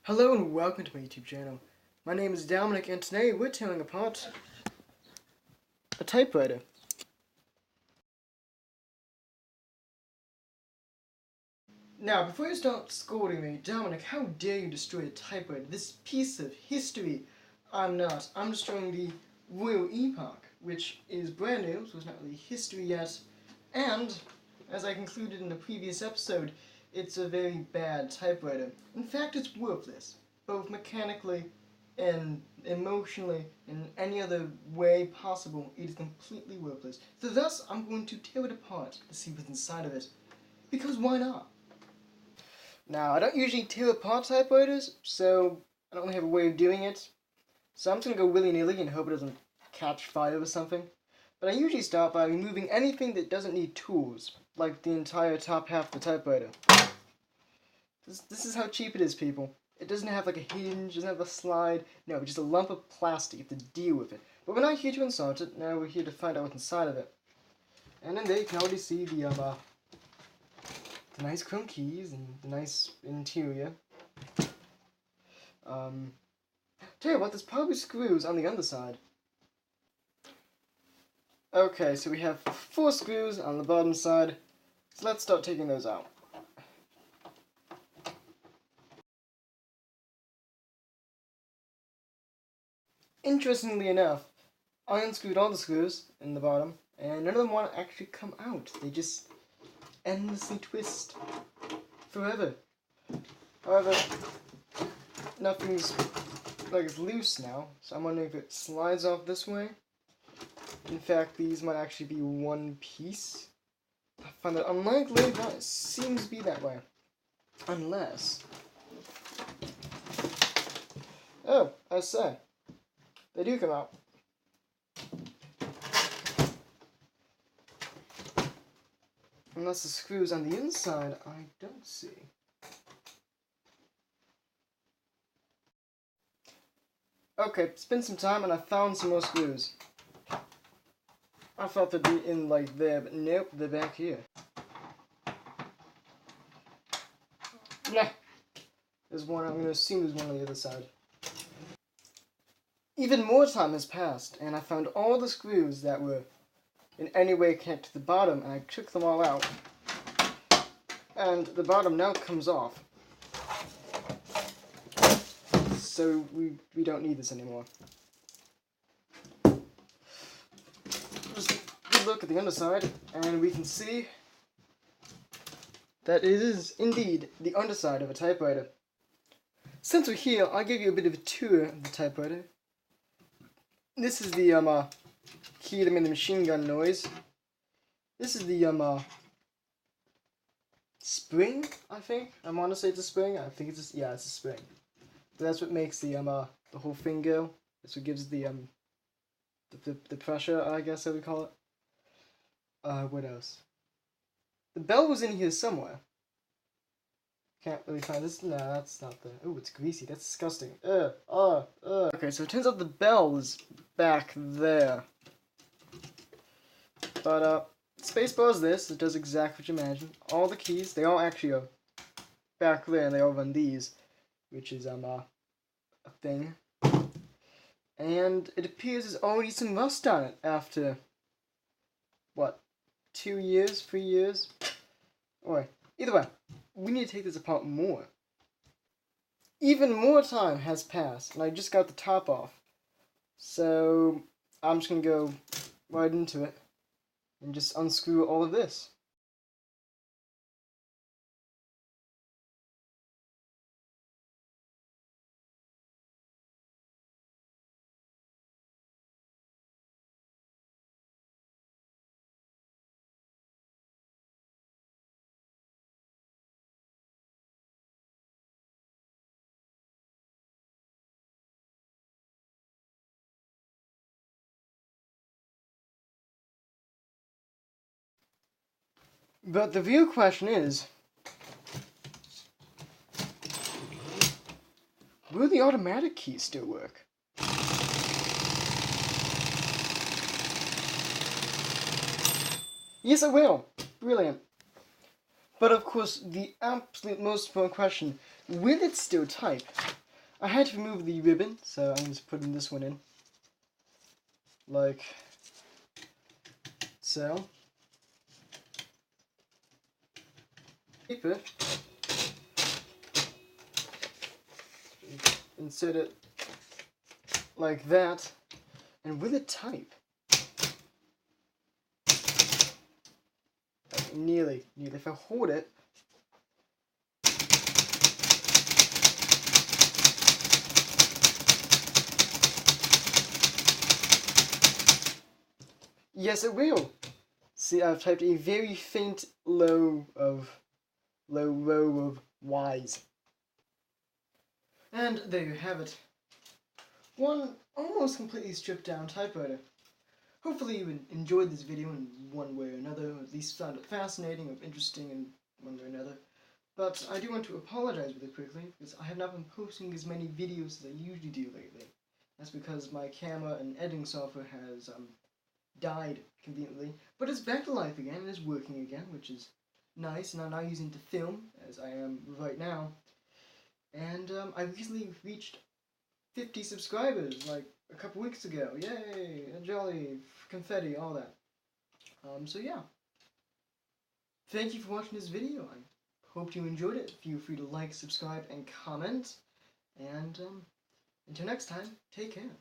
Hello and welcome to my YouTube channel. My name is Dominic and today we're tearing apart a typewriter. Now, before you start scolding me, Dominic, how dare you destroy a typewriter? This piece of history. I'm not. I'm destroying the Royal Epoch, which is brand new, so it's not really history yet. And, as I concluded in the previous episode, it's a very bad typewriter. In fact, it's worthless, both mechanically and emotionally, in any other way possible. It is completely worthless. So thus, I'm going to tear it apart to see what's inside of it. Because why not? Now, I don't usually tear apart typewriters, so I don't really have a way of doing it. So I'm just going to go willy-nilly and hope it doesn't catch fire or something. But I usually start by removing anything that doesn't need tools, like the entire top half of the typewriter. This is how cheap it is, people. It doesn't have like a hinge, doesn't have a slide. No, it's just a lump of plastic. You have to deal with it. But we're not here to insult it. Now we're here to find out what's inside of it. And in there you can already see the nice chrome keys and the nice interior. Tell you what, there's probably screws on the underside. Okay, so we have 4 screws on the bottom side. So let's start taking those out. Interestingly enough, I unscrewed all the screws in the bottom, and none of them want to actually come out. They just endlessly twist forever. However, nothing's like it's loose now, so I'm wondering if it slides off this way. In fact, these might actually be one piece. I find that unlikely, but it seems to be that way. Unless... Oh, I say. They do come out. Unless the screws on the inside, I don't see. Okay, it's been some time and I found some more screws. I thought they'd be in like there, but nope, they're back here. Nah. There's one, I'm going to assume there's one on the other side. Even more time has passed, and I found all the screws that were in any way connected to the bottom, and I took them all out. And the bottom now comes off. So we don't need this anymore. Just a good look at the underside, and we can see that it is indeed the underside of a typewriter. Since we're here, I'll give you a bit of a tour of the typewriter. This is the key to make the machine gun noise. This is the spring, I think. I want to say it's a spring. I think it's a spring. So that's what makes the whole thing go. That's what gives the pressure, I guess I would call it. What else? The bell was in here somewhere. Can't really find this. No, that's not the... Oh, it's greasy. That's disgusting. Okay, so it turns out the bell is back there. But, spacebar is this. It does exactly what you imagine. All the keys, they all actually are back there, and they all run these, which is, a thing. And it appears there's already some rust on it after, what, 2 years, 3 years? Alright, either way. We need to take this apart more. Even more time has passed, and I just got the top off. So, I'm just going to go right into it and just unscrew all of this. But the real question is, will the automatic keys still work? Yes, it will. Brilliant. But of course, the absolute most important question, will it still type? I had to remove the ribbon, so I'm just putting this one in. Like so. Paper. Insert it like that. And will it type? Nearly. If I hold it, yes, it will. See, I've typed a very faint low row of Y's. And there you have it. One almost completely stripped down typewriter. Hopefully you enjoyed this video in one way or another, or at least found it fascinating or interesting in one way or another. But I do want to apologize really quickly, because I have not been posting as many videos as I usually do lately. That's because my camera and editing software has died conveniently, but it's back to life again and is working again, which is nice, and I'm now using it to film, as I am right now. And I recently reached 50 subscribers, like a couple weeks ago. Yay! Jolly, confetti, all that. So yeah. Thank you for watching this video. I hope you enjoyed it. Feel free to like, subscribe, and comment. And until next time, take care.